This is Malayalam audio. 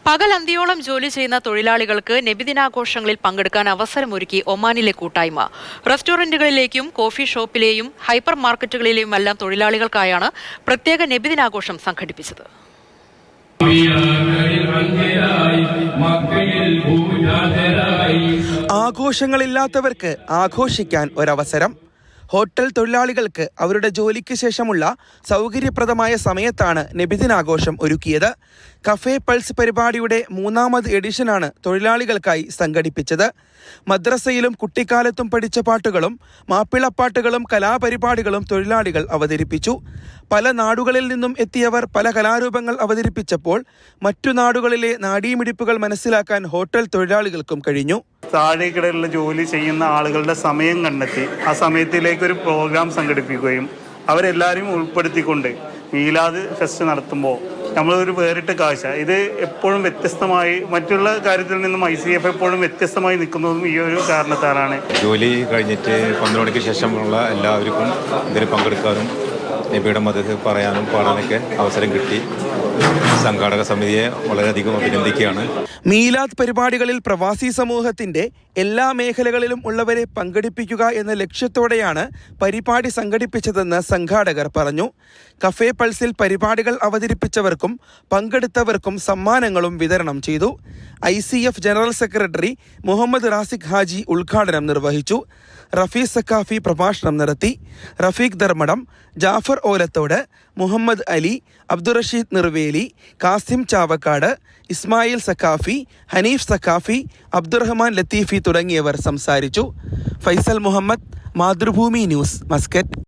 പകലന്തിയോളം ജോലി ചെയ്യുന്ന തൊഴിലാളികൾക്ക് നബിദിനാഘോഷങ്ങളിൽ പങ്കെടുക്കാൻ അവസരമൊരുക്കി ഒമാനിലെ കൂട്ടായ്മ. റെസ്റ്റോറന്റുകളിലേക്കും കോഫി ഷോപ്പിലെയും ഹൈപ്പർ മാർക്കറ്റുകളിലെയുമെല്ലാം തൊഴിലാളികൾക്കായാണ് പ്രത്യേക നബിദിനാഘോഷം സംഘടിപ്പിച്ചത്. ആഘോഷങ്ങളില്ലാത്തവർക്ക് ആഘോഷിക്കാൻ ഒരവസരം. ഹോട്ടൽ തൊഴിലാളികൾക്ക് അവരുടെ ജോലിക്ക് ശേഷമുള്ള സൗകര്യപ്രദമായ സമയത്താണ് നബിദിനാഘോഷം ഒരുക്കിയത്. കഫേ പൾസ് പരിപാടിയുടെ 3ാമത് എഡിഷനാണ് തൊഴിലാളികൾക്കായി സംഘടിപ്പിച്ചത്. മദ്രസയിലും കുട്ടിക്കാലത്തും പഠിച്ച പാട്ടുകളും മാപ്പിളപ്പാട്ടുകളും കലാപരിപാടികളും തൊഴിലാളികൾ അവതരിപ്പിച്ചു. പല നാടുകളിൽ നിന്നും എത്തിയവർ പല കലാരൂപങ്ങൾ അവതരിപ്പിച്ചപ്പോൾ മറ്റു നാടുകളിലെ നാഡീമിടിപ്പുകൾ മനസ്സിലാക്കാൻ ഹോട്ടൽ തൊഴിലാളികൾക്കും കഴിഞ്ഞു. താഴേക്കിടയിലുള്ള ജോലി ചെയ്യുന്ന ആളുകളുടെ സമയം കണ്ടെത്തി ആ സമയത്തിലേക്ക് ഒരു പ്രോഗ്രാം സംഘടിപ്പിക്കുകയും അവരെല്ലാവരെയും ഉൾപ്പെടുത്തിക്കൊണ്ട് മീലാദ് ഫെസ്റ്റ് നടത്തുമ്പോൾ നമ്മളൊരു വേറിട്ട കാഴ്ച. ഇത് എപ്പോഴും വ്യത്യസ്തമായി മറ്റുള്ള കാര്യത്തിൽ നിന്നും ICF എപ്പോഴും വ്യത്യസ്തമായി നിൽക്കുന്നതും ഈ ഒരു കാരണത്താലാണ്. ജോലി കഴിഞ്ഞിട്ട് 12 മണിക്ക് ശേഷമുള്ള എല്ലാവർക്കും ഇതിൽ പങ്കെടുക്കാനും നബിയുടെ മദഹ് പറയാനും പാടാനൊക്കെ അവസരം കിട്ടി. സംഘാടക സമിതിയെ വളരെയധികം അഭിനന്ദിക്കുകയാണ്. മീലാദ് പരിപാടികളിൽ പ്രവാസി സമൂഹത്തിന്റെ എല്ലാ മേഖലകളിലും ഉള്ളവരെ പങ്കെടുപ്പിക്കുക എന്ന ലക്ഷ്യത്തോടെയാണ് പരിപാടി സംഘടിപ്പിച്ചതെന്ന് സംഘാടകർ പറഞ്ഞു. കഫേ പൾസിൽ പരിപാടികൾ അവതരിപ്പിച്ചവർക്കും പങ്കെടുത്തവർക്കും സമ്മാനങ്ങളും വിതരണം ചെയ്തു. ICF general secretary Muhammad Raziq Haji ഉദ്ഘാടനം നിർവഹിച്ചു. റഫീസ് സക്കാഫി പ്രഭാഷണം നടത്തി. റഫീഖ് ധർമ്മടം, ജാഫർ ഓലത്തോട്, മുഹമ്മദ് അലി, അബ്ദുറഷീദ് നിർവേലി, കാസിം ചാവക്കാട്, ഇസ്മായിൽ സക്കാഫി, ഹനീഫ് സക്കാഫി, അബ്ദുറഹ്മാൻ ലത്തീഫി തുടങ്ങിയവർ സംസാരിച്ചു. Faisal Muhammad, Mathrubhumi News, Muscat.